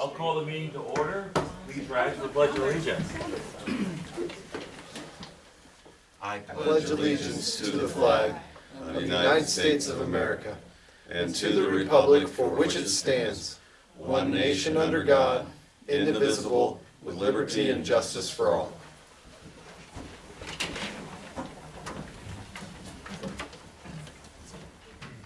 I'll call the meeting to order. Please rise for the Pledge of Allegiance. I pledge allegiance to the flag of the United States of America and to the republic for which it stands, one nation under God, indivisible, with liberty and justice for all.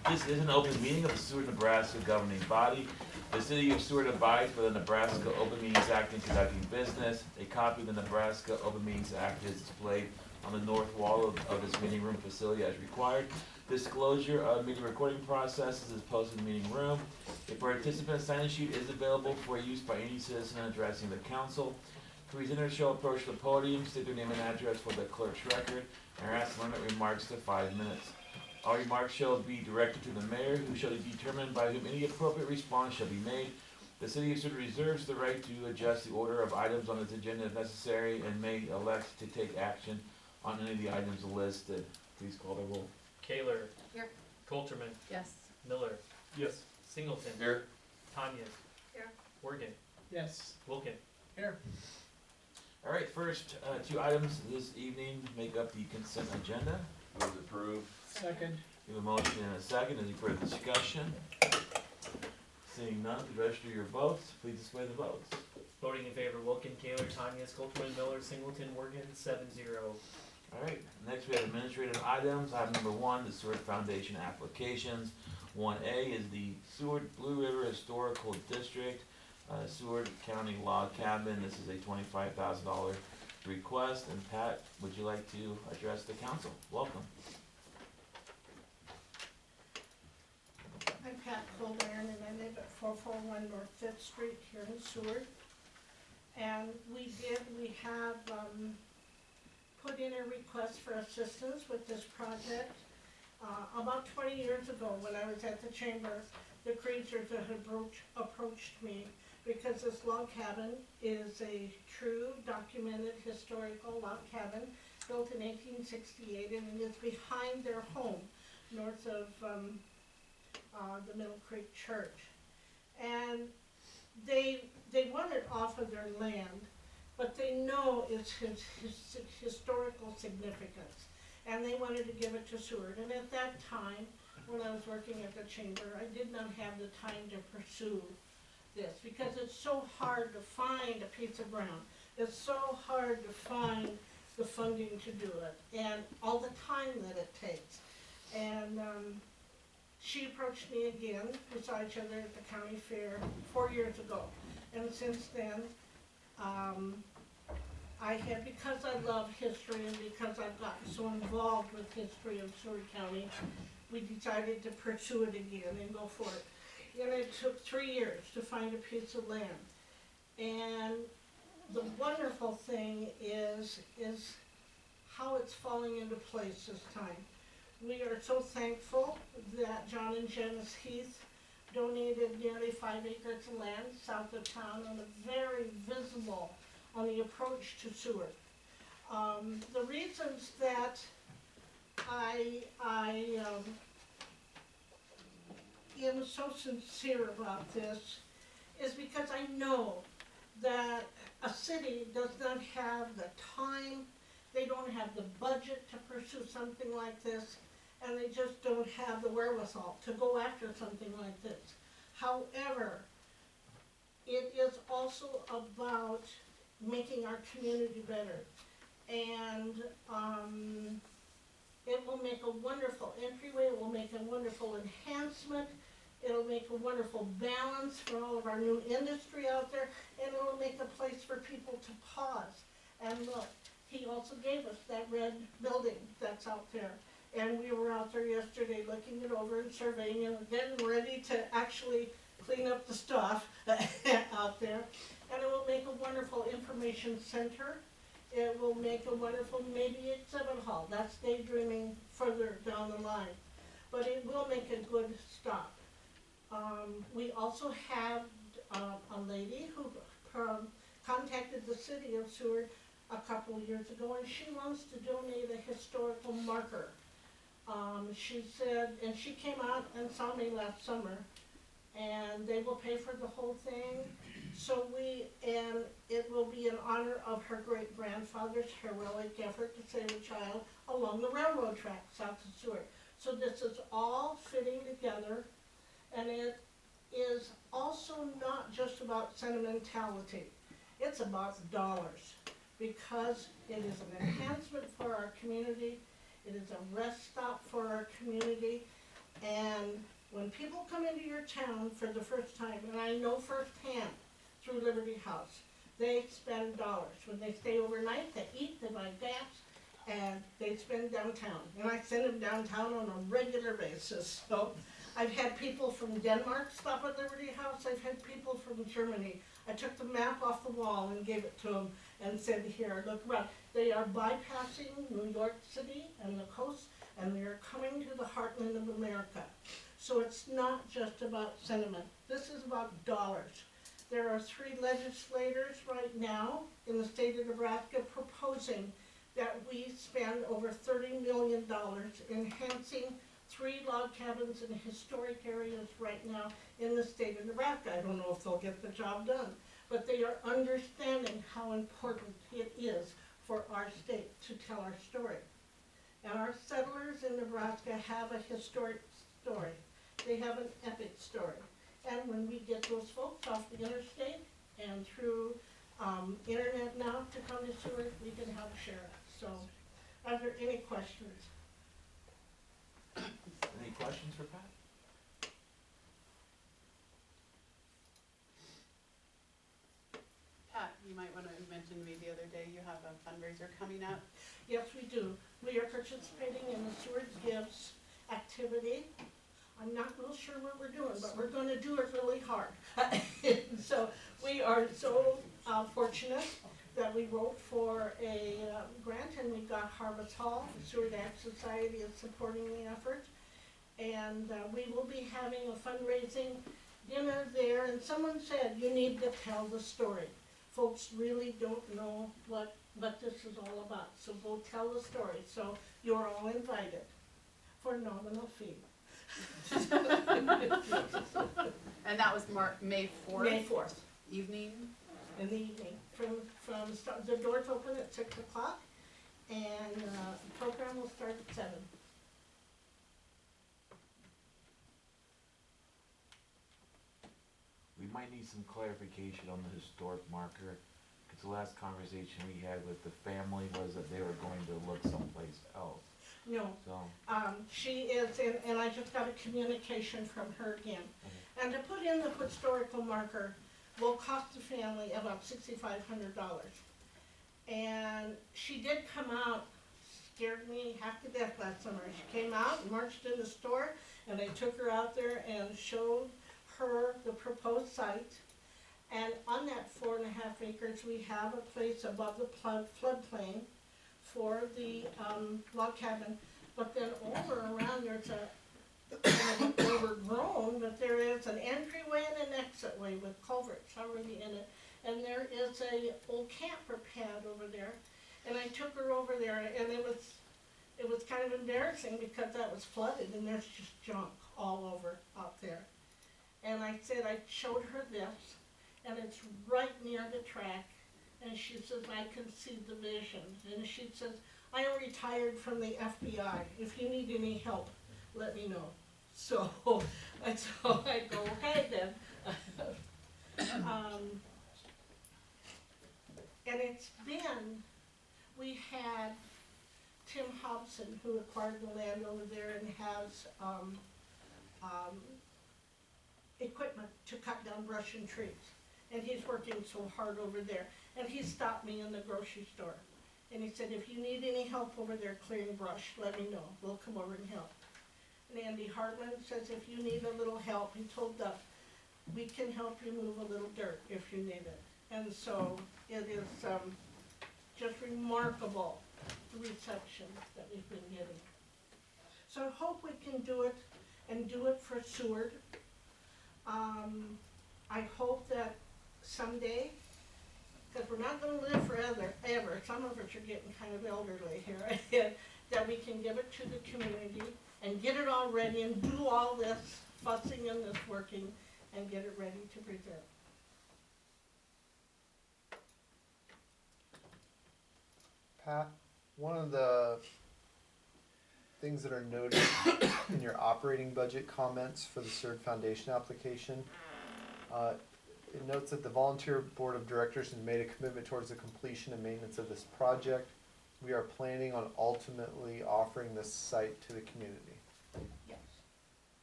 This is an open meeting of the Seward, Nebraska governing body. The city of Seward abides by the Nebraska Open Meetings Act in conducting business. A copy of the Nebraska Open Meetings Act is displayed on the north wall of this meeting room facility as required. Disclosure of meeting recording processes is posted in the meeting room. A participant sign-in sheet is available for use by any citizen addressing the council. Presenters shall approach the podium, state their name and address for the clerk's record, and are asked to limit remarks to 5 minutes. All remarks shall be directed to the mayor, who shall be determined by whom any appropriate response shall be made. The city of Seward reserves the right to adjust the order of items on its agenda if necessary and may elect to take action on any of the items listed. Please call the roll. Kaler. Here. Colterman. Yes. Miller. Yes. Singleton. Here. Tanya. Here. Morgan. Yes. Wilkin. Here. All right, first two items this evening make up the consent agenda. Move to approve. Second. We have a motion and a second. Any further discussion? Seeing none, please register your votes. Please display the votes. Voting in favor: Wilkin, Kaler, Tanya, Colterman, Miller, Singleton, Morgan. 7-0. All right, next we have administrative items. Item number 1, the Seward Foundation applications. 1A is the Seward Blue River Historical District, Seward County Log Cabin. This is a $25,000 request. And Pat, would you like to address the council? Welcome. I'm Pat Colburn, and I live at 441 North Fifth Street here in Seward. And we have put in a request for assistance with this project. About 20 years ago, when I was at the chamber, the cruisers had approached me because this log cabin is a true documented historical log cabin built in 1868, and it is behind their home, north of the Middle Creek Church. And they want it off of their land, but they know its historical significance, and they wanted to give it to Seward. And at that time, when I was working at the chamber, I did not have the time to pursue this because it's so hard to find a piece of ground. It's so hard to find the funding to do it, and all the time that it takes. And she approached me again. We saw each other at the county fair 4 years ago. And since then, I have, because I love history and because I've gotten so involved with history of Seward County, we decided to pursue it again and go for it. And it took 3 years to find a piece of land. And the wonderful thing is how it's falling into place this time. We are so thankful that John and Janice Heath donated nearly 5 acres of land south of town and a very visible on the approach to Seward. The reasons that I am so sincere about this is because I know that a city does not have the time, they don't have the budget to pursue something like this, and they just don't have the wherewithal to go after something like this. However, it is also about making our community better, and it will make a wonderful entryway, it will make a wonderful enhancement, it'll make a wonderful balance for all of our new industry out there, and it will make a place for people to pause and look. He also gave us that red building that's out there. And we were out there yesterday looking it over and surveying it, getting ready to actually clean up the stuff out there. And it will make a wonderful information center. It will make a wonderful, maybe exhibit hall. That's daydreaming further down the line. But it will make a good stop. We also have a lady who contacted the city of Seward a couple of years ago, and she wants to donate a historical marker. She said, and she came out and saw me last summer, and they will pay for the whole thing. So and it will be in honor of her great-grandfather's heroic effort to save a child along the railroad track south of Seward. So this is all fitting together, and it is also not just about sentimentality. It's about dollars, because it is an enhancement for our community, it is a rest stop for our community, and when people come into your town for the first time, and I know firsthand through Liberty House, they spend dollars. When they stay overnight, they eat, they buy gas, and they spend downtown. And I send them downtown on a regular basis. So I've had people from Denmark stop at Liberty House. I've had people from Germany. I took the map off the wall and gave it to them and said, here, look around. They are bypassing New York City and the coast, and they are coming to the heartland of America. So it's not just about sentiment. This is about dollars. There are 3 legislators right now in the state of Nebraska proposing that we spend over $30 million enhancing 3 log cabins in historic areas right now in the state of Nebraska. I don't know if they'll get the job done, but they are understanding how important it is for our state to tell our story. And our settlers in Nebraska have a historic story. They have an epic story. And when we get those folks off the interstate and through internet now to come to Seward, we can help share it. So, are there any questions? Any questions for Pat? Pat, you might want to mention to me the other day, you have a fundraiser coming up. Yes, we do. We are participating in the Seward Gives activity. I'm not real sure what we're doing, but we're going to do it really hard. So we are so fortunate that we wrote for a grant, and we got Harvest Hall. The Seward Ag Society is supporting the effort. And we will be having a fundraising dinner there. And someone said, you need to tell the story. Folks really don't know what this is all about. So go tell the story. So you're all invited for nominal fee. And that was May 4th? May 4th. Evening? In the evening. The doors open at 6 o'clock, and the program will start at 7. We might need some clarification on the historic marker, because the last conversation we had with the family was that they were going to look someplace else. No, So, she is, and I just got a communication from her again. And to put in the historical marker will cost the family about $6,500. And she did come out, scared me half to death last summer. She came out and marched in the store, and I took her out there and showed her the proposed site. And on that 4.5 acres, we have a place above the floodplain for the log cabin, but then over around there's a kind of overgrown, but there is an entryway and an exitway with culverts already in it, and there is a old camper pad over there, and I took her over there, and it was kind of embarrassing because that was flooded and there's just junk all over out there, and I said I showed her this, and it's right near the track. And she says, I can see the vision. And she says, I am retired from the FBI. If you need any help, let me know. So I go, okay then. And it's been, we had Tim Hobson, who acquired the land over there and has equipment to cut down brush and trees. And he's working so hard over there. And he stopped me in the grocery store. And he said, if you need any help over there clearing brush, let me know. We'll come over and help. And Andy Hartman says, if you need a little help, he told Duff, we can help you move a little dirt if you need it. And so it is just remarkable, the reception that we've been getting. So I hope we can do it and do it for Seward. I hope that someday, because we're not going to live forever, some of us are getting kind of elderly here, that we can give it to the community and get it all ready and do all this fussing and this working and get it ready to present. Pat, one of the things that are noted in your operating budget comments for the Seward Foundation application, it notes that the volunteer board of directors has made a commitment towards the completion and maintenance of this project. We are planning on ultimately offering this site to the community. Yes.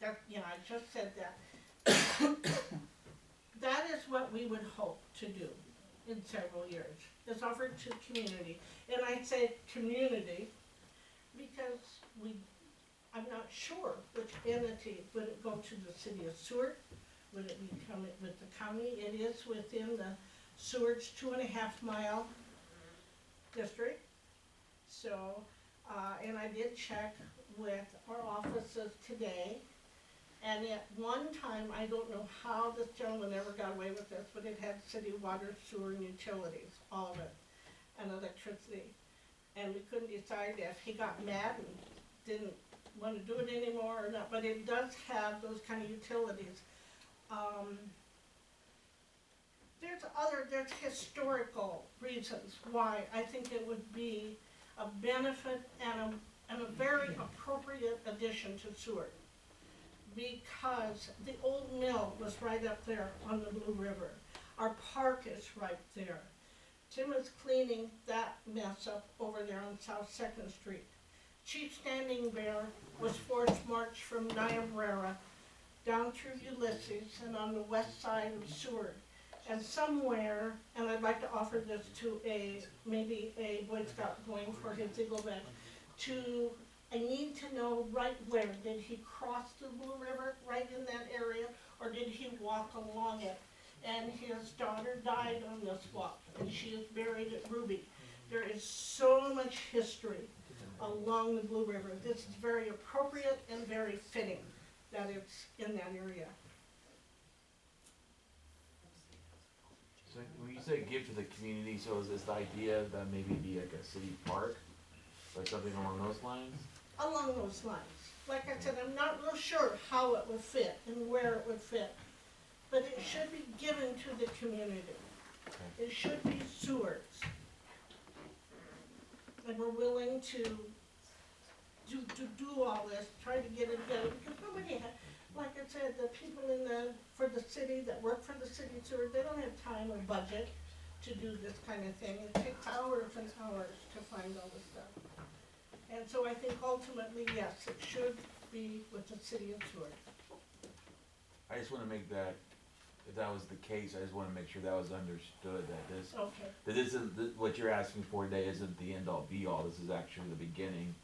That, I just said that. That is what we would hope to do in several years, is offer it to the community. And I say community because I'm not sure which entity, would it go to the city of Seward? Would it be coming with the county? It is within the Seward's 2.5 mile district. So, and I did check with our offices today. And at one time, I don't know how this gentleman ever got away with this, but it had city water, sewer, and utilities, all of it, and electricity. And we couldn't decide if he got mad and didn't want to do it anymore or not, but it does have those kind of utilities. There's historical reasons why I think it would be a benefit and a very appropriate addition to Seward. Because the old mill was right up there on the Blue River. Our park is right there. Tim is cleaning that mess up over there on South 2nd Street. Chief Standing Bear was forced march from Niobrara down through Ulysses and on the west side of Seward. And somewhere, and I'd like to offer this to maybe a Boy Scout going for his Eagle Bag, I need to know right where. Did he cross the Blue River right in that area, or did he walk along it? And his daughter died on this walk, and she is buried at Ruby. There is so much history along the Blue River. This is very appropriate and very fitting that it's in that area. So when you say give to the community, so is this the idea that maybe be like a city park, or something along those lines? Along those lines. Like I said, I'm not real sure how it would fit and where it would fit, but it should be given to the community. Okay. It should be Seward's. And we're willing to do all this, try to get it together, because nobody like I said, the people for the city that work for the city of Seward, they don't have time or budget to do this kind of thing. It takes hours and hours to find all this stuff. And so I think ultimately, yes, it should be with the city of Seward. I just wanna make that, if that was the case, I just wanna make sure that was understood, that this, Okay. that isn't, what you're asking for today isn't the end all be all, this is actually the beginning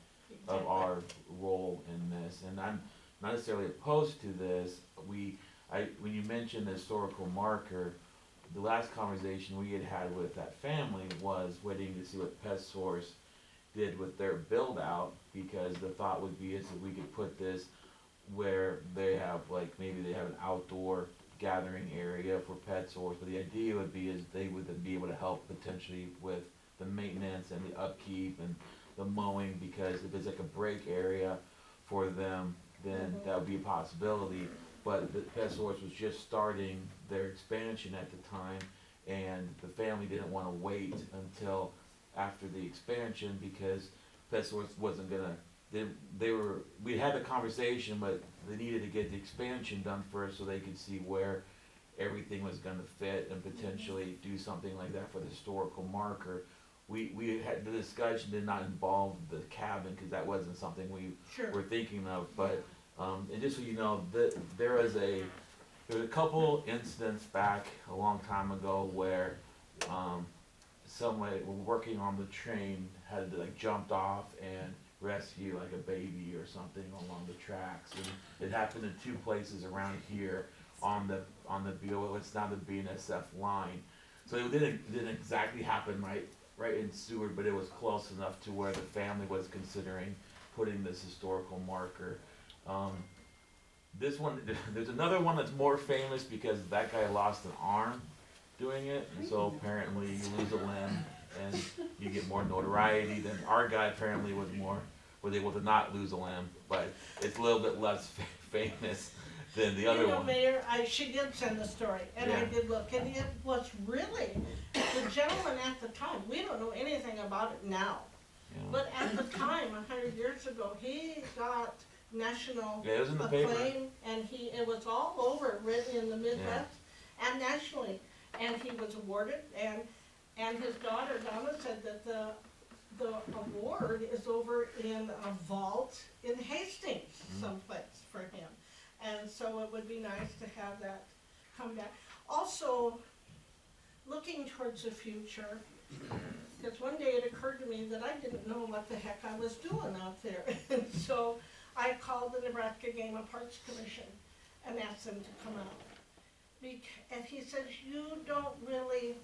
of Exactly. our role in this, and I'm not necessarily opposed to this. When you mentioned the historical marker, the last conversation we had with that family was waiting to see what PetSource did with their build out, because the thought would be is if we could put this where they have, like, maybe they have an outdoor gathering area for PetSource, but the idea would be is they would then be able to help potentially with the maintenance and the upkeep and the mowing, because if it's like a break area for them, then that would be a possibility. But the PetSource was just starting their expansion at the time, and the family didn't want to wait until after the expansion, because PetSource wasn't gonna, we had the conversation, but they needed to get the expansion done first so they could see where everything was gonna fit and potentially do something like that for the historical marker. We had, the discussion did not involve the cabin, because that wasn't something we Sure. were thinking of, but, and just so you know, there was a couple incidents back a long time ago where, somebody working on the train had like jumped off and rescue like a baby or something along the tracks, and it happened in 2 places around here on the what's now the BNSF line. So it didn't exactly happen right in Seward, but it was close enough to where the family was considering putting this historical marker. This one, there's another one that's more famous because that guy lost an arm doing it, and so apparently you lose a limb and you get more notoriety. Than our guy apparently was able to not lose a limb, but it's a little bit less famous than the other one. Mayor, she did send the story, and I Yeah. did look, and it was really, the gentleman at the time, we don't know anything about it now, you know. But at the time, 100 years ago, he got national Yeah, it was in the paper. acclaim, and it was all over, written in the Midwest and nationally. And he was awarded, and his daughter Donna said that the award is over in a vault in Hastings, someplace for him. And so it would be nice to have that come back. Also, looking towards the future, because one day it occurred to me that I didn't know what the heck I was doing out there. And so I called the Nebraska Game and Parks Commission and asked them to come out. And he says, you don't really,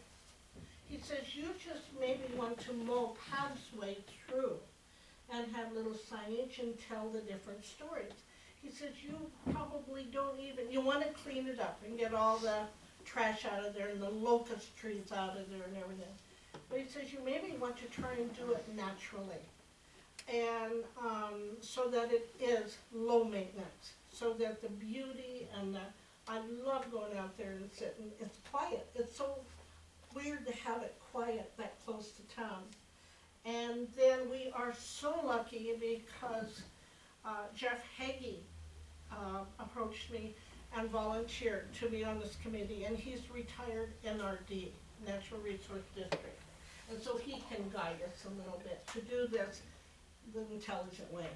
he says, you just maybe want to mow pathway through and have little signage and tell the different stories. He says, you probably don't even, you want to clean it up and get all the trash out of there and the locust trees out of there and everything. But he says, you maybe want to try and do it naturally. And so that it is low maintenance, so that the beauty and I love going out there and sitting, it's quiet. It's so weird to have it quiet that close to town. And then we are so lucky because Jeff Hagee approached me and volunteered to be on this committee, and he's retired NRD, Natural Resource District. And so he can guide us a little bit to do this the intelligent way.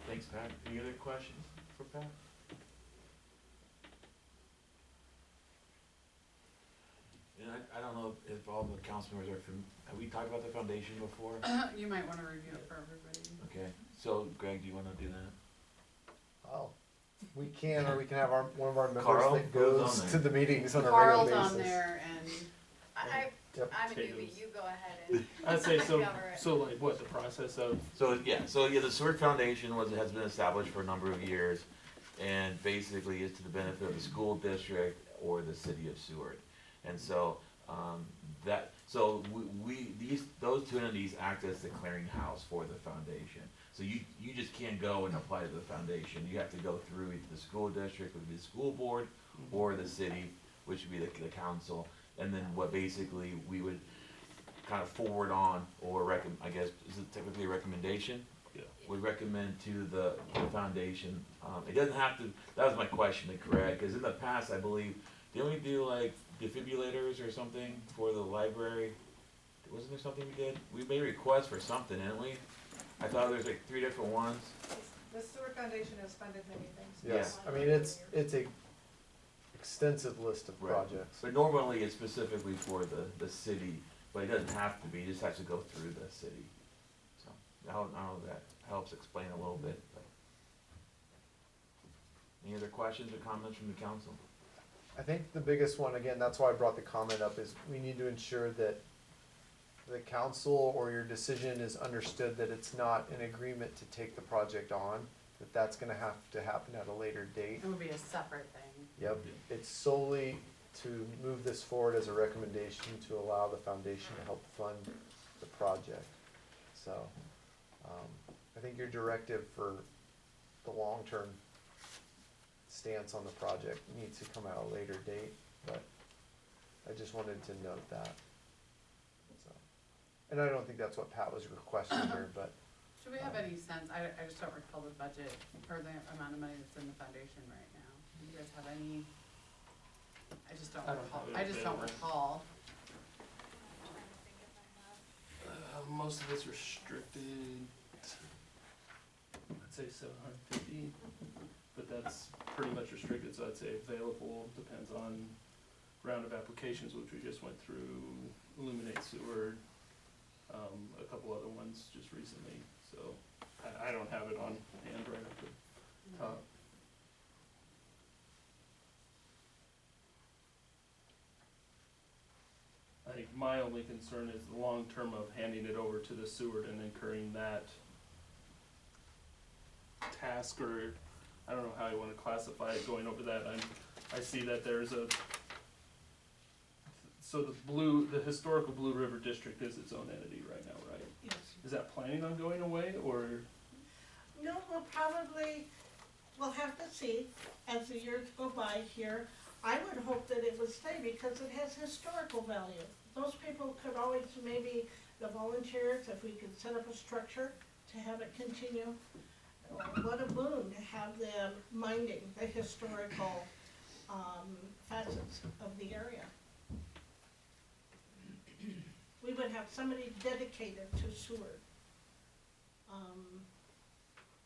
Thanks, Pat. Any other questions for Pat? And I don't know if all the council members are have we talked about the foundation before? You might wanna review it for everybody. Okay, so Greg, do you wanna do that? Oh, we can, or we can have one of our members Carl that goes goes on to there. the meetings on a Carl's regular basis. on there and Yep. I'm a newbie, you go ahead and I'd say so, cover it. so like what, the process of, So the Seward Foundation has been established for a number of years, and basically is to the benefit of the school district or the city of Seward. And so those two entities act as the clearinghouse for the foundation. So you just can't go and apply to the foundation. You have to go through either the school district, which would be the school board, or the city, which would be the council. And then what basically we would kind of forward on, or I guess, is it technically a recommendation? Yeah. We recommend to the foundation, it doesn't have to, that was my question to Craig, cause in the past, I believe, didn't we do like defibrillators or something for the library? Wasn't there something we did? We made requests for something, didn't we? I thought there was like 3 different ones. The Seward Foundation has funded many things. Yes, I mean, it's a extensive list of Right. projects. But normally it's specifically for the city, but it doesn't have to be, it just has to go through the city. So, I don't know if that helps explain a little bit, but. Any other questions or comments from the council? I think the biggest one, again, that's why I brought the comment up, is we need to ensure that the council or your decision is understood that it's not an agreement to take the project on, that that's gonna have to happen at a later date. it would be a separate thing. Yep, it's solely to move this forward as a recommendation to allow the foundation to help fund the project. So, I think your directive for the long-term stance on the project needs to come at a later date, but I just wanted to note that. So, and I don't think that's what Pat was requesting here, but Should we have any sense, I just don't recall the budget or the amount of money that's in the foundation right now. Do you guys have any? I just don't I don't recall, have it I just don't available. recall. I'm trying to think if I have. most of it's restricted, I'd say 750, but that's pretty much restricted, so I'd say available, depends on round of applications, which we just went through, Illuminate Seward, a couple other ones just recently, so I don't have it on hand right up the top. I think my only concern is the long term of handing it over to the Seward and incurring that task, or I don't know how you wanna classify it, going over that. I see that there's so the historical Blue River District is its own entity right now, right? Yes. Is that planning on going away, or? No, we'll have to see as the years go by here. I would hope that it would stay because it has historical value. those people could always, maybe the volunteers, if we could set up a structure to have it continue. What a boon to have them minding the historical, facets of the area. We would have somebody dedicated to Seward,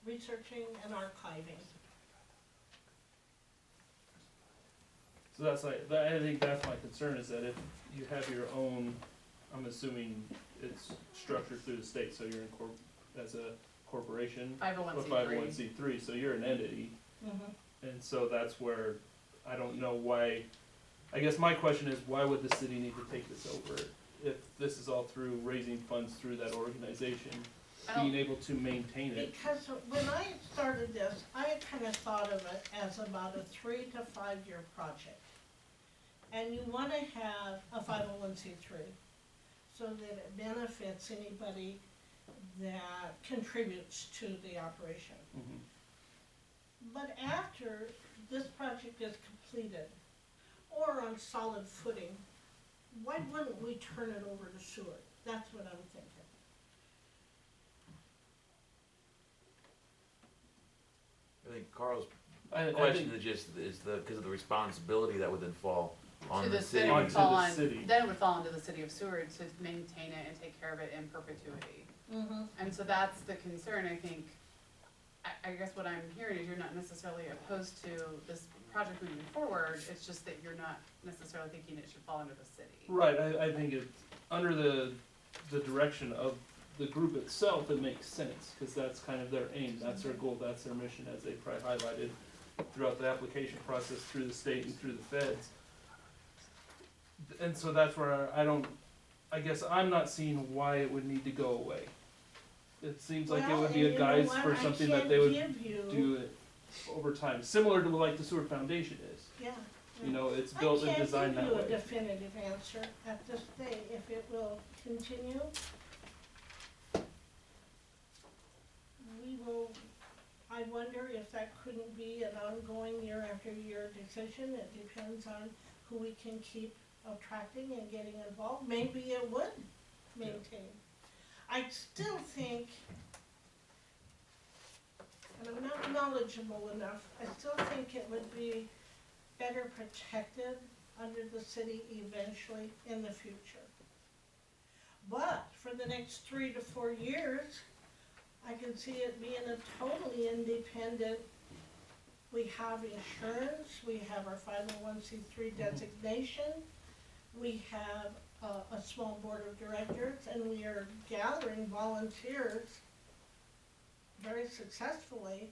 researching and archiving. So that's like, I think that's my concern, is that if you have your own, I'm assuming it's structured through the state, so you're as a corporation. 501c3. Or 501c3, so you're an entity, and so that's where, I don't know why, I guess my question is, why would the city need to take this over? If this is all through raising funds through that organization, being able to maintain it. Because when I started this, I had kind of thought of it as about a 3 to 5 year project. And you want to have a 501c3 so that it benefits anybody that contributes to the operation. Mhm. But after this project is completed, or on solid footing, why wouldn't we turn it over to Seward? That's what I'm thinking. I think Carl's I question think is because of the responsibility that would then fall on To the the city. city, Onto would the fall on, city. then it would fall into the city of Seward to maintain it and take care of it in perpetuity. And so that's the concern, I think. I guess what I'm hearing is you're not necessarily opposed to this project moving forward, it's just that you're not necessarily thinking it should fall under the city. Right, I think it's, under the direction of the group itself, it makes sense, cause that's kind of their aim, that's their goal, that's their mission, as they probably highlighted throughout the application process, through the state and through the feds. And so that's where I guess I'm not seeing why it would need to go away. It seems like it would be a guise for something that they would do it over time, similar to like the Seward Foundation is. Yeah. You know, it's built and designed that I can't give you a way. definitive answer at this day, if it will continue. We will, I wonder if that couldn't be an ongoing year after year decision. It depends on who we can keep attracting and getting involved. Maybe it would maintain. I still think, and I'm not knowledgeable enough, I still think it would be better protected under the city eventually in the future. But for the next 3 to 4 years, I can see it being a totally independent. We have insurance, we have our 501c3 designation, we have a small board of directors, and we are gathering volunteers very successfully.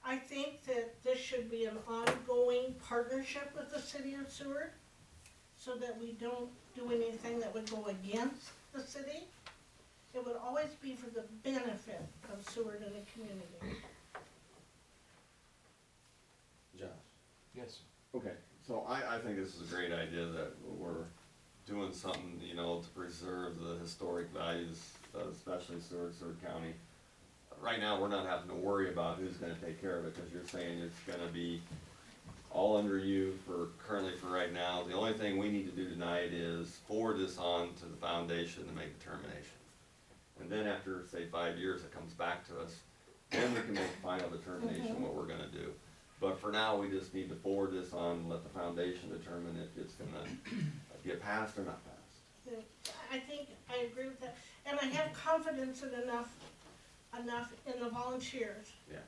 I think that this should be an ongoing partnership with the city of Seward, so that we don't do anything that would go against the city. It would always be for the benefit of Seward and the community. Josh? Yes. Okay, so I think this is a great idea that we're doing something, you know, to preserve the historic values, especially Seward County. Right now, we're not having to worry about who's gonna take care of it, cause you're saying it's gonna be all under you currently for right now. The only thing we need to do tonight is forward this on to the foundation to make a determination. And then after, say, 5 years, it comes back to us, then we can make a final determination what we're gonna do. But for now, we just need to forward this on and let the foundation determine if it's gonna get passed or not passed. I think I agree with that, and I have confidence in enough in the volunteers. Yeah.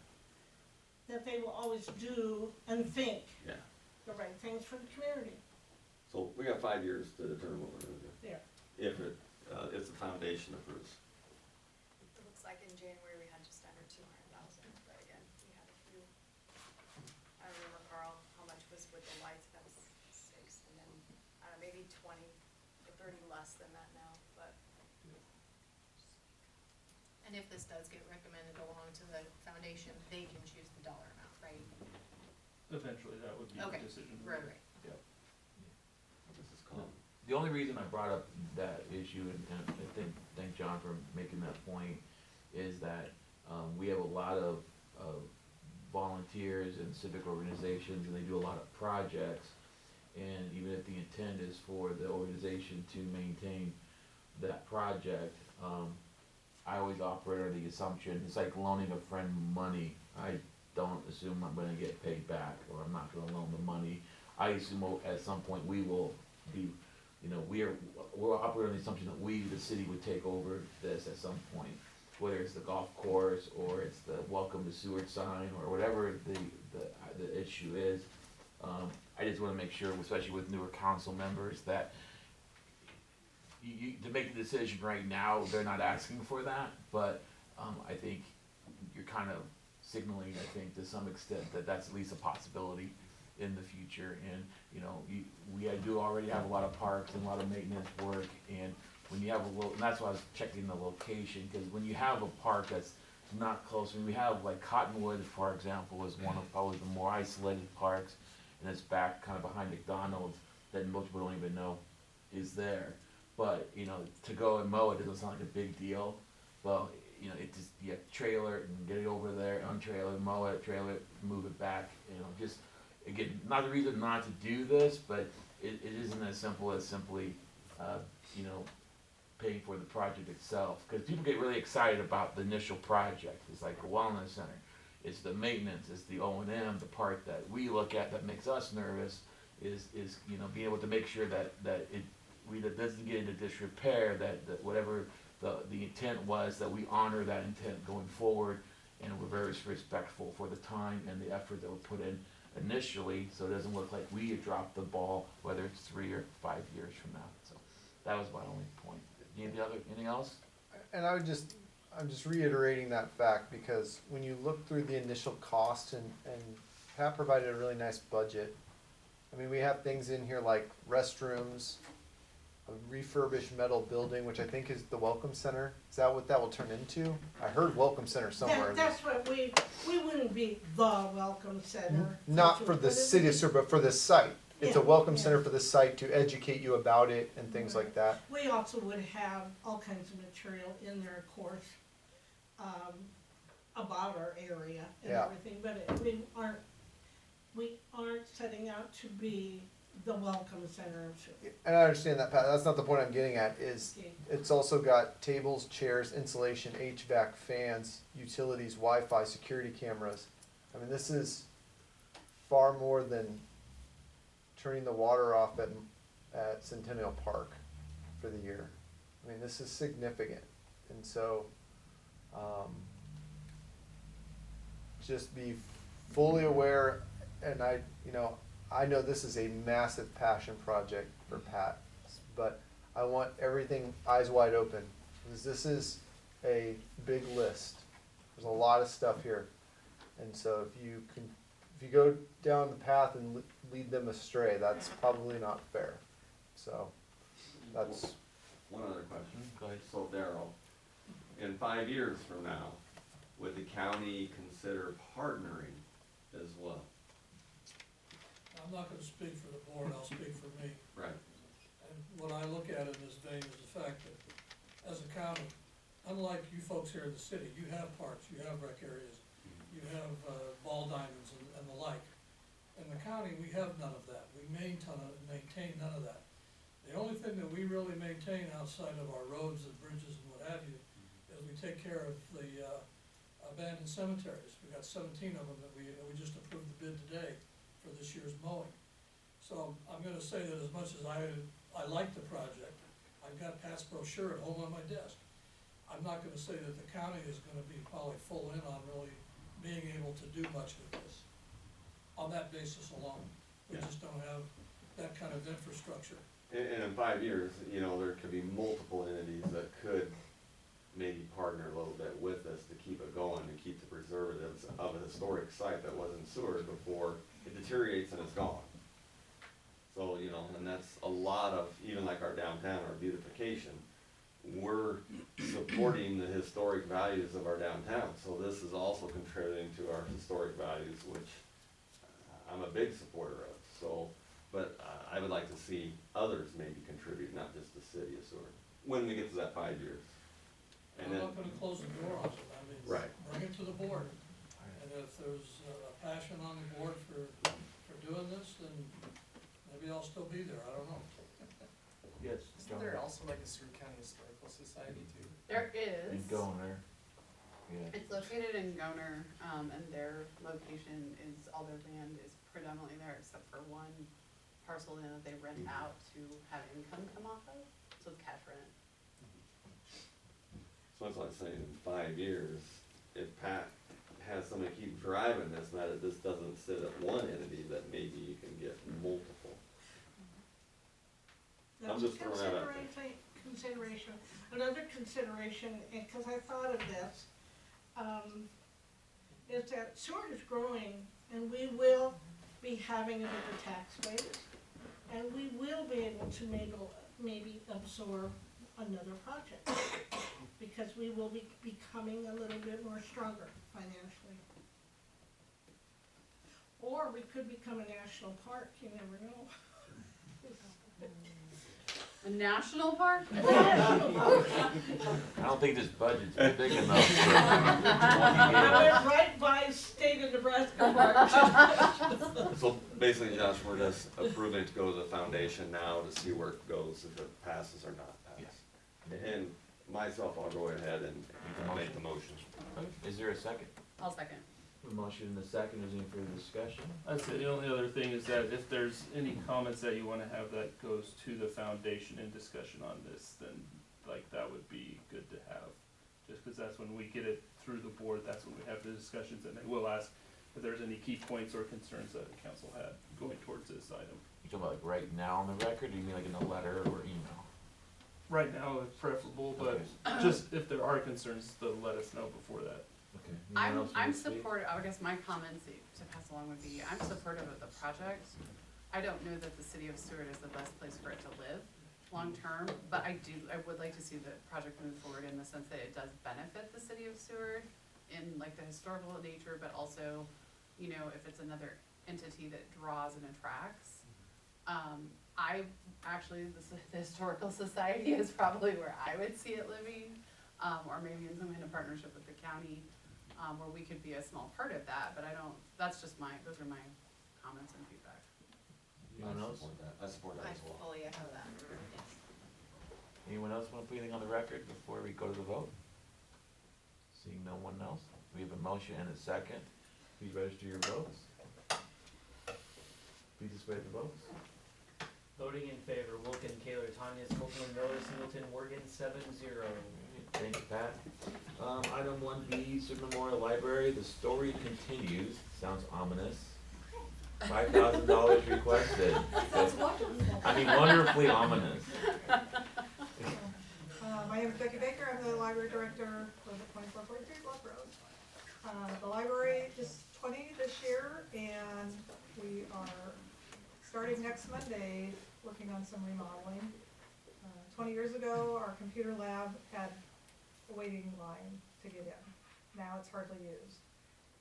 That they will always do and think Yeah. the right things for the community. So we got 5 years to determine what we're gonna do. Yeah. If the foundation approves. It looks like in January we had just under 200,000, but again, we had a few. I don't remember, Carl, how much was with the lights, that was 6, and then, maybe 20 or 30 less than that now, but. And if this does get recommended along to the foundation, they can choose the dollar amount, right? Eventually, that would be the Okay. decision. Right. Yep. This is common. The only reason I brought up that issue, and I thank John for making that point, is that we have a lot of volunteers and civic organizations, and they do a lot of projects. and even if the intent is for the organization to maintain that project, I always operate under the assumption, it's like loaning a friend money. I don't assume I'm gonna get paid back, or I'm not gonna loan the money. I assume at some point we will be, you know, we're operating on the assumption that we, the city, would take over this at some point. Whether it's the golf course, or it's the welcome to Seward sign, or whatever the issue is. I just wanna make sure, especially with newer council members, that to make the decision right now, they're not asking for that, but, I think you're kind of signaling, I think, to some extent, that that's at least a possibility in the future. And, you know, we do already have a lot of parks and a lot of maintenance work, and when you have and that's why I was checking the location, cause when you have a park that's not close, when we have like Cottonwood, for example, is one of probably the more isolated parks, and it's back kind of behind McDonald's, that most people don't even know is there. But, you know, to go and mow it doesn't sound like a big deal. Well, you know, it just, you have to trailer it and get it over there, untrailer, mow it, trailer it, move it back, you know, just, again, not the reason not to do this, but it isn't as simple as simply, you know, paying for the project itself. Cause people get really excited about the initial project. It's like a wellness center. It's the maintenance, it's the O&M, the part that we look at that makes us nervous is, you know, being able to make sure that that doesn't get into disrepair, that whatever the intent was, that we honor that intent going forward, and we're very respectful for the time and the effort that we put in initially, so it doesn't look like we had dropped the ball, whether it's 3 or 5 years from now. So that was my only point. Anything else? And I'm just reiterating that fact, because when you look through the initial cost, and Pat provided a really nice budget. I mean, we have things in here like restrooms, a refurbished metal building, which I think is the Welcome Center. Is that what that will turn into? I heard Welcome Center somewhere. That's what we wouldn't be the Welcome Center. Not for the city of Seward, but for this site. It's a Yeah, welcome yeah. center for the site to educate you about it and things like that. We also would have all kinds of material in there, of course, about our area and Yeah. everything, but we aren't setting out to be the Welcome Center of Seward. And I understand that, Pat. That's not the point I'm getting at. Is Okay. it's also got tables, chairs, insulation, HVAC, fans, utilities, Wi-Fi, security cameras. I mean, this is far more than turning the water off at Centennial Park for the year. I mean, this is significant, and so just be fully aware. And I know this is a massive passion project for Pat, but I want everything eyes wide open, because this is a big list. There's a lot of stuff here, and so if you go down the path and lead them astray, that's probably not fair. So that's One other question. Go ahead. So Daryl, in 5 years from now, would the county consider partnering as well? I'm not gonna speak for the board, I'll speak for me. Right. And what I look at in this vein is the fact that, as a county, unlike you folks here in the city, you have parks, you have rec areas, you have ball diamonds and the like. In the county, we have none of that. We maintain none of that. The only thing that we really maintain outside of our roads and bridges and what have you, is we take care of the abandoned cemeteries. We got 17 of them that we just approved the bid today for this year's mowing. So I'm gonna say that as much as I like the project, I've got Pat's brochure at home on my desk. I'm not gonna say that the county is gonna be probably full in on really being able to do much with this, on that basis alone. We Yeah. just don't have that kind of infrastructure. And in 5 years, you know, there could be multiple entities that could maybe partner a little bit with us to keep it going and keep the preservatives of a historic site that was in Seward before it deteriorates and it's gone. So, you know, and that's a lot of, even like our downtown, our beautification, we're supporting the historic values of our downtown. So this is also contributing to our historic values, which I'm a big supporter of. So, but I would like to see others maybe contribute, not just the city of Seward, when we get to that 5 years. And I'm then, not gonna close the door on it. I mean, Right. bring it to the board. And if there's a passion on the board for doing this, then maybe I'll step still be there, I don't know. Yes, Isn't there also like a Seward County Historical Society too? There is. And Goner, yeah. It's located in Goner, and their location is, all their land is predominantly there except for one parcel that they rent out to have income come off of, so it's cash rent. So that's like saying in 5 years, if Pat has somebody keep driving this, that this doesn't sit at one entity, that maybe you can get multiple. I'm just throwing that out there. Another consideration, because I thought of this, is that Seward is growing, and we will be having a bigger tax base, and we will be able to maybe absorb another project, because we will be becoming a little bit more stronger financially. Or we could become a national park, you never know. A national park? I don't think this budget's big enough for I went right by state of Nebraska park. So basically, Josh, we're just approving to go to the foundation now to see where it goes, if it passes or not passes. And myself, I'll go ahead and make the motion. Is there a second? I'll second. A motion and a second, is there any further discussion? I'd say the only other thing is that if there's any comments that you wanna have that goes to the foundation in discussion on this, then like that would be good to have. Just cause that's when we get it through the board, that's when we have the discussions, and they will ask if there's any key points or concerns that the council had going towards this item. You talking about like right now on the record, or you mean like in a letter or email? Right now, if preferable, but Okay. just if there are concerns, to let us know before that. Okay. Anyone else I'm want to speak? supportive, I guess my comments to pass along would be, I'm supportive of the project. I don't know that the city of Seward is the best place for it to live long-term, but I would like to see the project move forward in the sense that it does benefit the city of Seward in like the historical nature, but also, you know, if it's another entity that draws and attracts. I actually, the Historical Society is probably where I would see it living, or maybe in some kind of partnership with the county, where we could be a small part of that, but that's just those are my comments and feedback. Anyone else? I support that I as well. fully echo that, yes. Anyone else want to put anything on the record before we go to the vote? Seeing no one else, we have a motion and a second. Please register your votes. Please display the votes. Voting in favor, Wilken, Kaler, Tanya, Copeland, Miller, Singleton, Morgan, 7-0. Thank you, Pat. Item 1B, Super Memorial Library, the story continues. Sounds ominous. $5,000 requested. That's wonderful. I mean, wonderfully ominous. My name is Becky Baker, I'm the library director for the 2443 Bluff Road. The library is 20 this year, and we are starting next Monday, working on some remodeling. 20 years ago, our computer lab had a waiting line to get in. Now it's hardly used.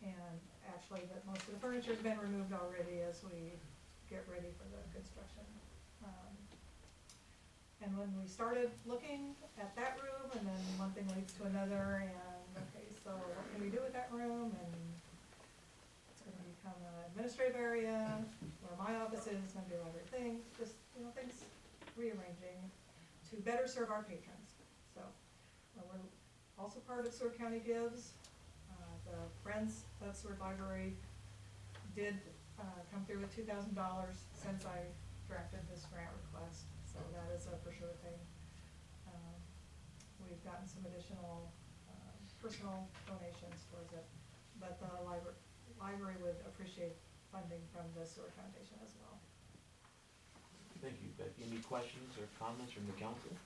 And actually, most of the furniture's been removed already as we get ready for the construction. And when we started looking at that room, and then one thing leads to another, and okay, so what can we do with that room? And it's gonna become an administrative area, where my office is, gonna be library things, just, you know, things rearranging to better serve our patrons. So, we're also part of Seward County Gives. The Friends of Seward Library did come through with $2,000 since I drafted this grant request, so that is a for sure thing. We've gotten some additional personal donations towards it, but the library would appreciate funding from the Seward Foundation as well. Thank you, Becky. Any questions or comments from the council?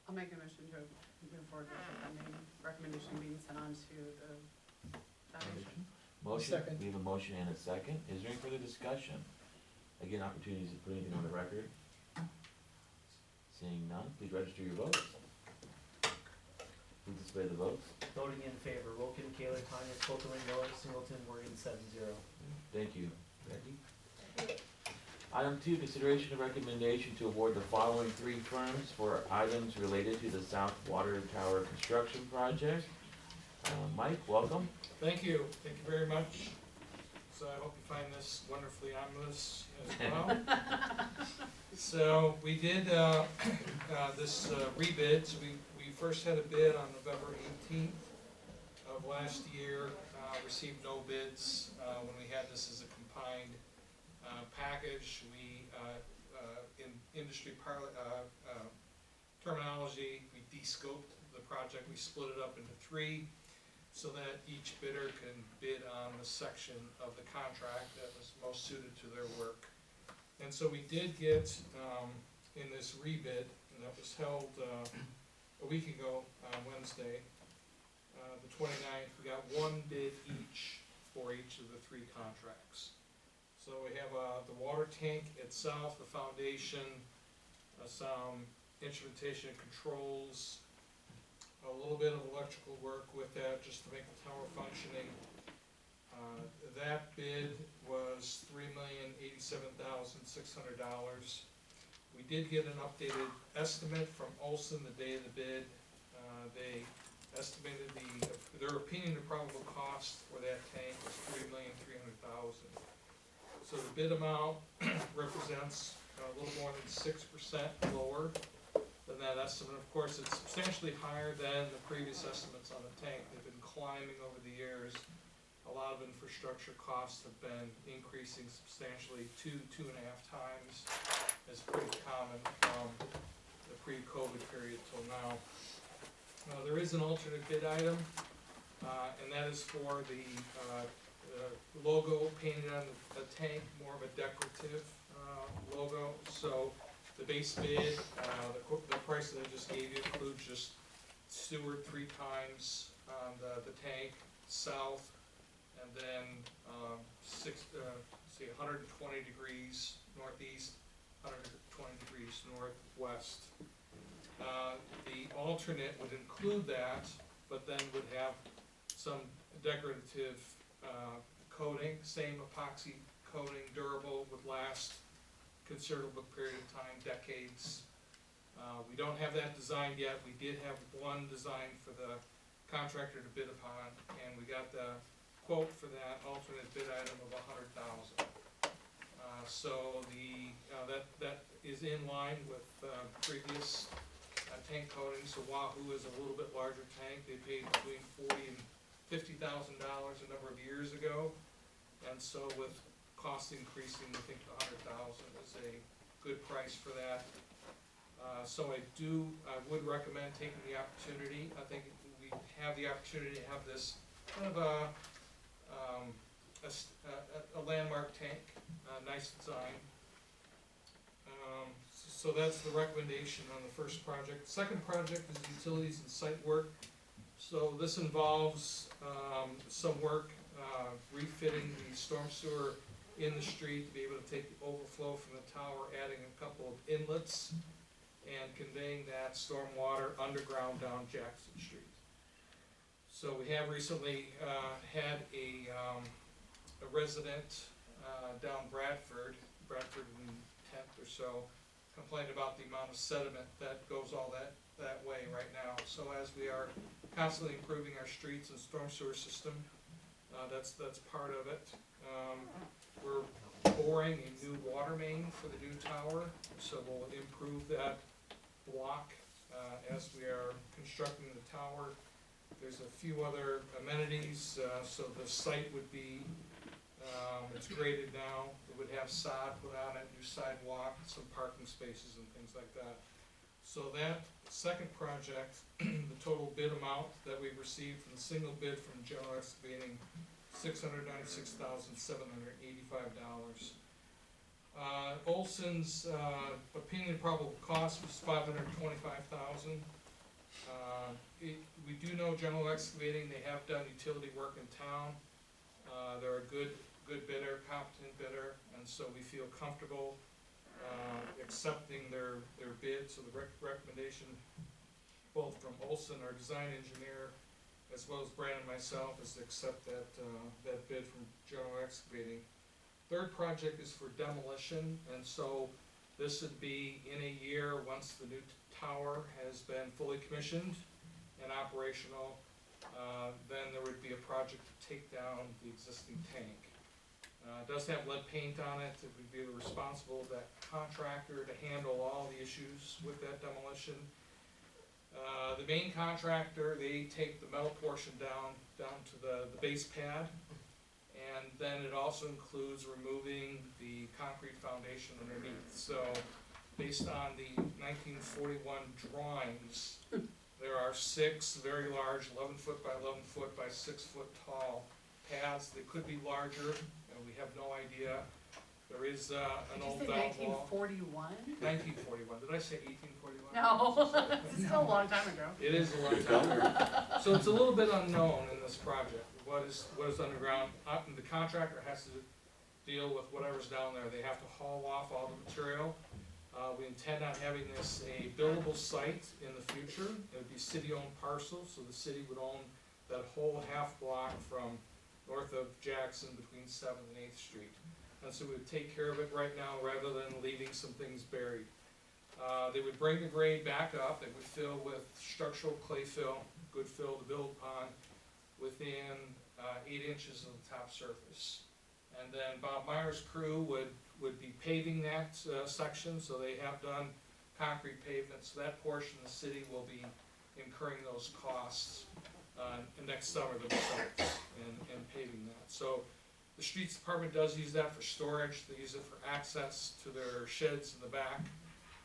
I'll make a motion to move forward with the funding recommendation being sent on to the foundation. Motion, Second. we have a motion and a second. Is there any further discussion? Again, opportunities to put anything on the record. Seeing none, please register your votes. Please display the votes. Voting in favor, Wilken, Kaler, Tanya, Copeland, Miller, Singleton, Morgan, 7-0. Thank you. Becky? Item 2, consideration of recommendation to award the following 3 firms for items related to the South Water Tower construction project. Mike, welcome. Thank you very much. so I hope you find this wonderfully ominous as well. So we did, this rebid, so we first had a bid on November 18th of last year, received no bids, when we had this as a combined, package. We, in industry terminology, we de-scoped the project, we split it up into 3, so that each bidder can bid on the section of the contract that was most suited to their work. And so we did get, in this rebid, and that was held, a week ago on Wednesday, the 29th, we got 1 bid each for each of the 3 contracts. So we have, the water tank itself, the foundation, some instrumentation and controls, a little bit of electrical work with that just to make the tower functioning. That bid was $3,087,600. We did get an updated estimate from Olson the day of the bid. They estimated their opinion of probable cost for that tank was $3,300,000. So the bid amount represents a little more than 6% lower than that estimate. Of course, it's substantially higher than the previous estimates on the tank. They've been climbing over the years. A lot of infrastructure costs have been increasing substantially 2.5 times. It's pretty common from the pre-COVID period till now. There is an alternate bid item, and that is for the logo painted on the tank, more of a decorative logo. So the base bid, the price that I just gave you includes just Seward 3 times on the tank south, and then 120 degrees northeast, 120 degrees northwest. The alternate would include that, but then would have some decorative coating, same epoxy coating, durable, would last considerable period of time, decades. We don't have that designed yet. We did have one design for the contractor to bid upon, and we got the quote for that alternate bid item of $100,000. So that is in line with previous tank coating. So Wahoo is a little bit larger tank. They paid between $40,000 and $50,000 a number of years ago, and so with cost increasing, I think the $100,000 is a good price for that. So I would recommend taking the opportunity. I think we have the opportunity to have this kind of a landmark tank, nice design. So that's the recommendation on the first project. The second project is utilities and site work. So this involves some work refitting the storm sewer in the street to be able to take the overflow from the tower, adding a couple of inlets, and conveying that storm water underground down Jackson Street. So we have recently had a resident down Bradford in 10th or so, complained about the amount of sediment that goes all that way right now. So as we are constantly improving our streets and storm sewer system, that's part of it. We're boring a new water main for the new tower, so we'll improve that block as we are constructing the tower. There's a few other amenities, so the site would be, it's graded now, it would have sod put on it, new sidewalk, some parking spaces and things like that. So that second project, the total bid amount that we received from the single bid from General Excavating, $696,785. Olson's opinion probable cost was $525,000. We do know General Excavating, they have done utility work in town. They're a good bidder, competent bidder, and so we feel comfortable accepting their bid. So the recommendation, both from Olson, our design engineer, as well as Brandon and myself, is to accept that bid from General Excavating. Third project is for demolition, and so this would be in a year once the new tower has been fully commissioned and operational. Then there would be a project to take down the existing tank. does have lead paint on it. It would be the responsible of that contractor to handle all the issues with that demolition. The main contractor, they take the metal portion down to the base pad. And then it also includes removing the concrete foundation underneath. So based on the 1941 drawings, there are 6 very large 11-foot by 11-foot by 6-foot tall pads. They could be larger, and we have no idea. There is an old valve wall. 1941? 1941. Did I say 1841? No, it's still a long time ago. It is a long time ago. So it's a little bit unknown in this project. What is underground? The contractor has to deal with whatever's down there. They have to haul off all the material. We intend on having this a buildable site in the future. It would be city-owned parcel, so the city would own that whole half block from north of Jackson between 7th and 8th Street. And so we would take care of it right now rather than leaving some things buried. They would bring the grade back up. They would fill with structural clay fill, good fill to build upon, within 8 inches of the top surface. And then Bob Meyer's crew would be paving that section, so they have done concrete pavement. So that portion of the city will be incurring those costs next summer themselves and paving that. So the streets department does use that for storage. They use it for access to their sheds in the back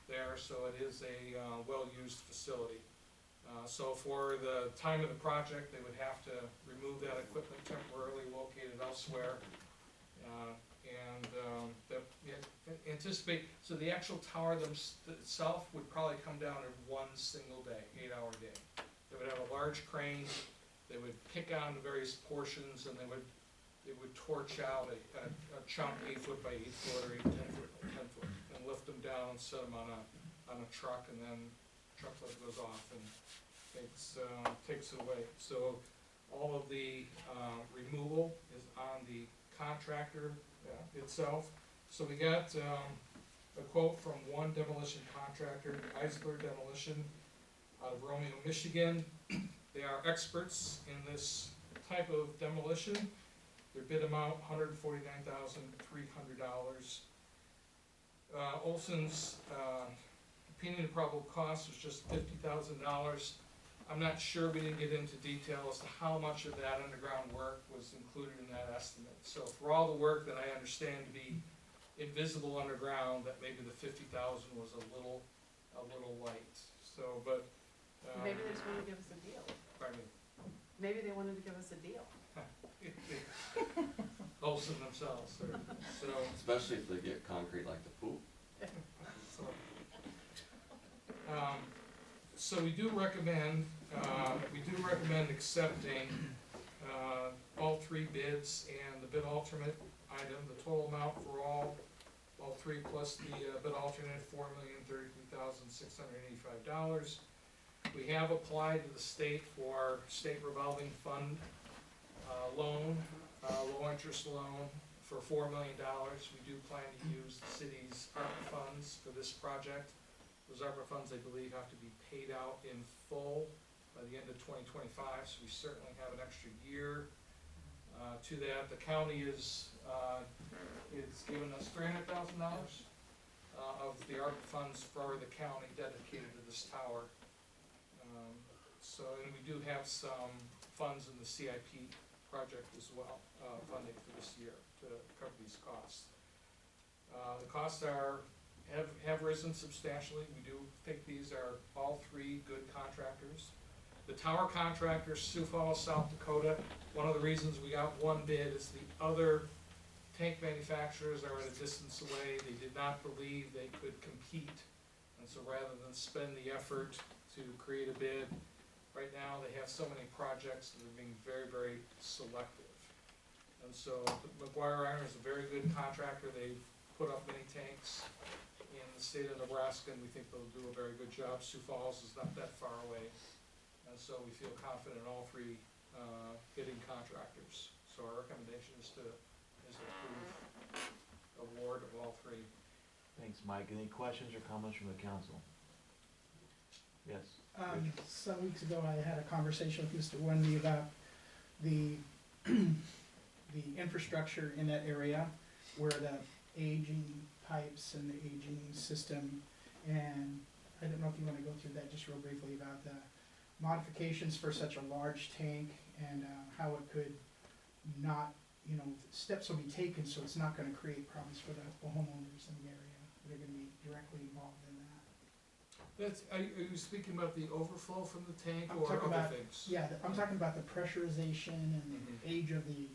there, so it is a well-used facility. So for the time of the project, they would have to remove that equipment temporarily located elsewhere. Anticipate, so the actual tower itself would probably come down in one single day, 8-hour day. They would have a large crane, they would pick on the various portions, and they would torch out a chunk 8-foot by 8-foot or 10 foot by 10 foot, and lift them down and set them on a truck, and then truckload goes off and takes it away. So all of the removal is on the contractor itself. So we got a quote from one demolition contractor, Eisler Demolition, out of Romeo, Michigan. They are experts in this type of demolition. Their bid amount, $149,300. Olson's opinion of probable cost was just $50,000. I'm not sure, we didn't get into detail as to how much of that underground work was included in that estimate. So for all the work that I understand to be invisible underground, that maybe the $50,000 was a little light. So, but maybe they just wanted to give us a deal. pardon me. Maybe they wanted to give us a deal. Olson themselves, so. Especially if they get concrete like the poop. So we do recommend accepting all 3 bids and the bid alternate item. The total amount for all 3 plus the bid alternate, $4,033,685. We have applied to the state for state revolving fund loan, low interest loan for $4 million. We do plan to use the city's ARPA funds for this project. Those ARPA funds, I believe, have to be paid out in full by the end of 2025, so we certainly have an extra year to that. The county is given us $300,000 of the ARPA funds for the county dedicated to this tower. And we do have some funds in the CIP project as well, funding for this year to cover these costs. The costs have risen substantially. We do think these are all 3 good contractors. The tower contractor, Sioux Falls, South Dakota, one of the reasons we got one bid is the other tank manufacturers are at a distance away. They did not believe they could compete, and so rather than spend the effort to create a bid, right now they have so many projects that are being very, very selective. And so McGuire Iron is a very good contractor. They've put up many tanks in the state of Nebraska, and we think they'll do a very good job. Sioux Falls is not that far away, and so we feel confident in all 3 bidding contractors. So our recommendation is to approve award of all 3. Thanks, Mike. Any questions or comments from the council? Yes. Some weeks ago, I had a conversation with Mr. Wendy about the infrastructure in that area, where the aging pipes and the aging system, and I don't know if you wanna go through that just real briefly about the modifications for such a large tank and how it could not, you know, steps will be taken so it's not gonna create problems for the homeowners in the area that are gonna be directly involved in that. Are you speaking about the overflow from the tank I'm or talking other about- things? Yeah, I'm talking about the pressurization and Mhm. the age of the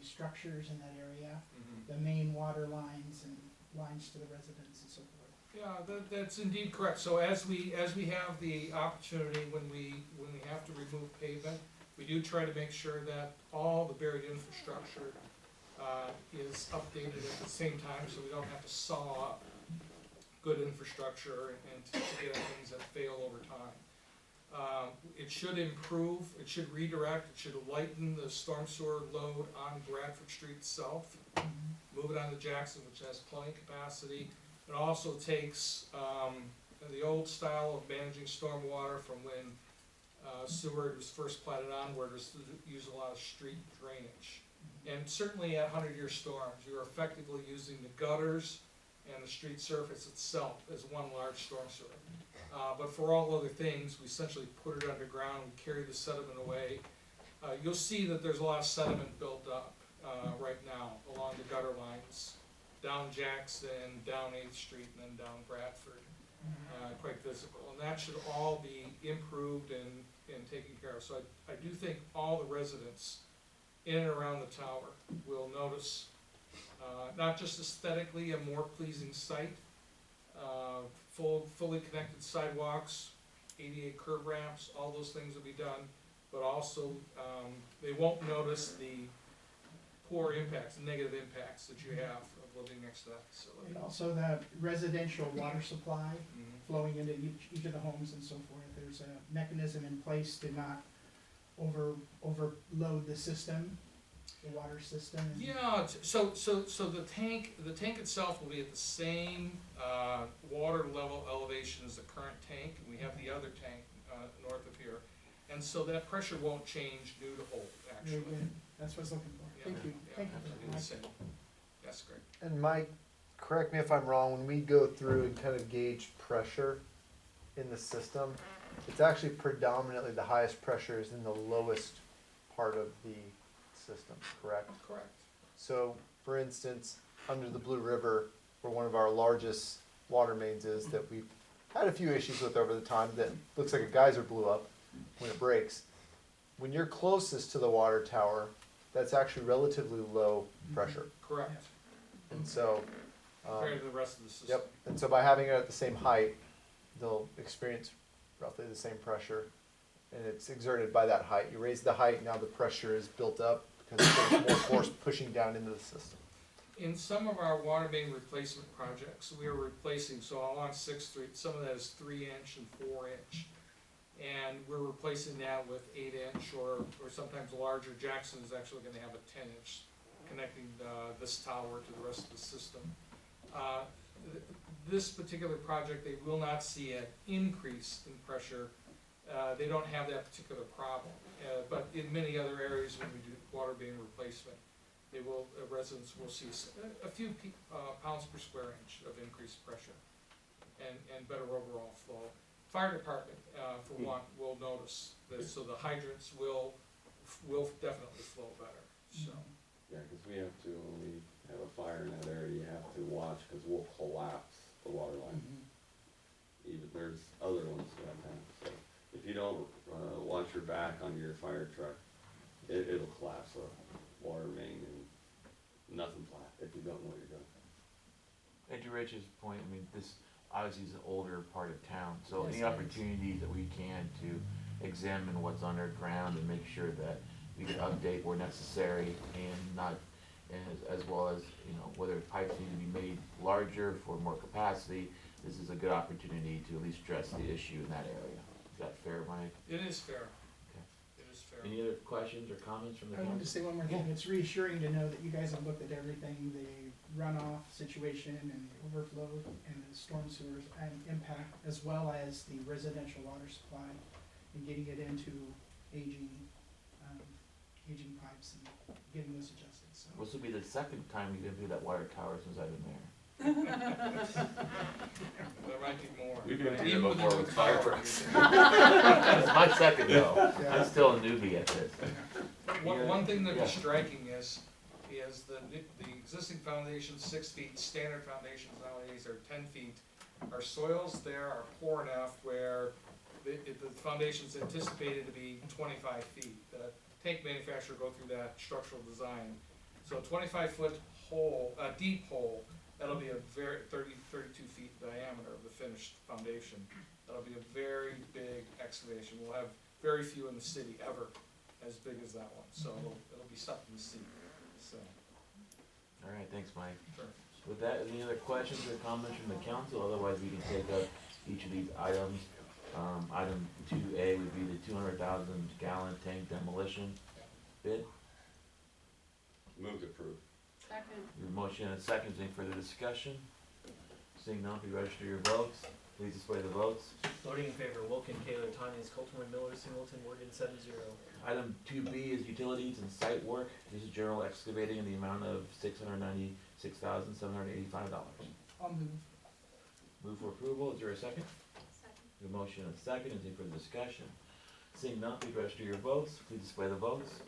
structures in that area, Mhm. the main water lines and lines to the residents and so forth. Yeah, that's indeed correct. So as we have the opportunity, when we have to remove pavement, we do try to make sure that all the buried infrastructure is updated at the same time, so we don't have to saw up good infrastructure and to get at things that fail over time. It should improve, it should redirect, it should lighten the storm sewer load on Bradford Street itself, move it on to Jackson, which has plenty of capacity. It also takes the old style of managing stormwater from when Seward was first platted on, where there's used a lot of street drainage. And certainly at 100-year storms, you're effectively using the gutters and the street surface itself as one large storm sewer. But for all other things, we essentially put it underground, we carry the sediment away. You'll see that there's a lot of sediment built up right now along the gutter lines, down Jackson, down 8th Street, and then down Bradford, quite visible. And that should all be improved and taken care of. So I do think all the residents in and around the tower will notice, not just aesthetically a more pleasing site, fully connected sidewalks, ADA curb ramps, all those things will be done, but also they won't notice the poor impacts, negative impacts that you have of living next to that facility. And also the residential water supply Mhm. flowing into each of the homes and so forth. There's a mechanism in place to not overload the system, the water system. and- Yeah, so the tank itself will be at the same water level elevation as the current tank, and we have the other tank north of here. And so that pressure won't change due to hold, Very actually. good, that's what I was looking for. Yeah, Thank you, yeah, thank you for absolutely the that. same. That's great. And Mike, correct me if I'm wrong, when we go through and kind of gauge pressure in the system, it's actually predominantly the highest pressure is in the lowest part of the system, correct? Correct. So, for instance, under the Blue River, where one of our largest water mains is, that we've had a few issues with over the time, that looks like a geyser blew up when it breaks. When you're closest to the water tower, that's actually relatively low pressure. Correct. And so, Compared to the rest of the system. yep, and so by having it at the same height, they'll experience roughly the same pressure, and it's exerted by that height. You raise the height, now the pressure is built up, because there's more force pushing down into the system. In some of our water main replacement projects, we are replacing, so along 6th Street, some of that is 3-inch and 4-inch. And we're replacing that with 8-inch or sometimes larger. Jackson is actually gonna have a 10-inch connecting this tower to the rest of the system. This particular project, they will not see an increase in pressure. They don't have that particular problem. But in many other areas, when we do water main replacement, residents will see a few pounds per square inch of increased pressure and better overall flow. Fire department, for one, will notice this, so the hydrants will definitely flow better, so. Yeah, cause we have to, when we have a fire in that area, you have to watch, cause we'll collapse the water line. Even, there's other ones that have, so if you don't, watch your back on your fire truck, it'll collapse a water main and nothing flat if you don't know what you're doing. And to Rich's point, I mean, this obviously is an older part of town, so Yes, any it is. opportunities that we can to examine what's underground and make sure that we can update where necessary and not, and as well as, you know, whether pipes need to be made larger for more capacity, this is a good opportunity to at least address the issue in that area. Is that fair, Mike? It is fair. Okay. It is fair. Any other questions or comments from the I wanted to council? say one more thing, it's reassuring to know that you guys have looked at everything, the runoff situation and the overflow and the storm sewers and impact, as well as the residential water supply and getting it into aging pipes and getting those adjusted. so. This will be the second time you've been through that water tower since I've been there. There might be more. We've been But through even them with before the with new fire tower, trucks. It's my second though. Yeah. I'm still a newbie at this. One thing that Yeah. is striking is the existing foundations, 6 feet, standard foundations nowadays are 10 feet. Our soils there are poor enough where the foundation's anticipated to be 25 feet. The tank manufacturer go through that structural design. So a 25-foot hole, a deep hole, that'll be a 32 feet diameter of the finished foundation. That'll be a very big excavation. We'll have very few in the city ever as big as that one, so it'll be something to see, so. All right, thanks, Mike. Sure. With that, any other questions or comments from the council? Otherwise, we can take up each of these items. Item 2A would be the 200,000 gallon tank demolition bid. Move to approve. Second. Your motion and a second, any further discussion? Seeing none, please register your votes. Please display the votes. Voting in favor, Wilken, Kaler, Tanya's, Coltman, Miller, Singleton, Morgan, 7-0. Item 2B is utilities and site work. This is general excavating in the amount of $696,785. I'll move. Move for approval, is there a second? Second. Your motion and a second, is any further discussion? Seeing none, please register your votes. Please display the votes.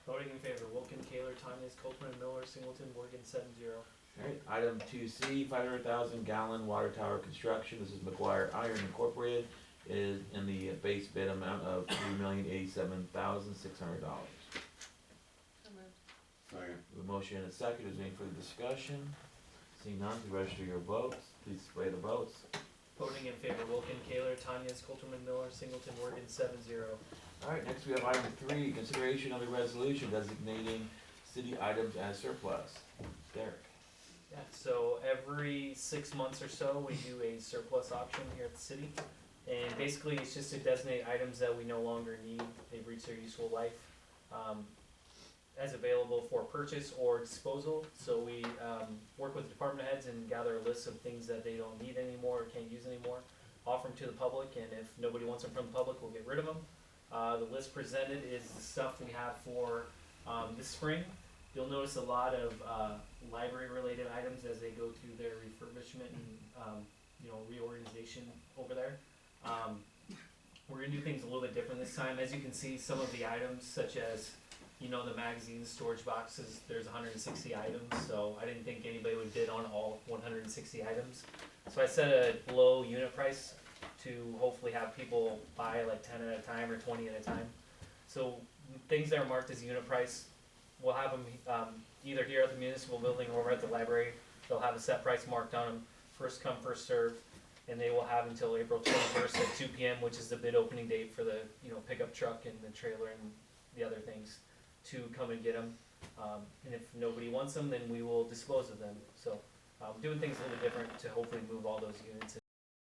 Voting in favor, Wilken, Kaler, Tanya's, Coltman, Miller, Singleton, Morgan, 7-0. Alright, item 2C, 500,000 gallon water tower construction. This is McGuire Iron Incorporated. It is in the base bid amount of $3,087,600. So moved. Second. The motion and a second, is there any further discussion? Seeing none, please register your votes. Please display the votes. Voting in favor, Wilken, Kaler, Tanya's, Coltman, Miller, Singleton, Morgan, 7-0. Alright, next we have item 3, consideration of a resolution designating city items as surplus. Derek. Yeah, so every 6 months or so, we do a surplus auction here at the city. And basically, it's just to designate items that we no longer need, they've reached their useful life, as available for purchase or disposal. So we work with the department heads and gather a list of things that they don't need anymore or can't use anymore, offer them to the public, and if nobody wants them from the public, we'll get rid of them. The list presented is the stuff we have for this spring. You'll notice a lot of library-related items as they go through their refurbishment and reorganization over there. We're gonna do things a little bit different this time. As you can see, some of the items, such as the magazines, storage boxes, there's 160 items, so I didn't think anybody would bid on all 160 items. So I set a low unit price to hopefully have people buy like 10 at a time or 20 at a time. So things that are marked as unit price, we'll have them either here at the municipal building or over at the library. They'll have a set price marked on them, first come, first serve, and they will have until April 21st at 2 p.m., which is the bid opening date for the pickup truck and the trailer and the other things to come and get them. And if nobody wants them, then we will dispose of them. So doing things a little bit different to hopefully move all those units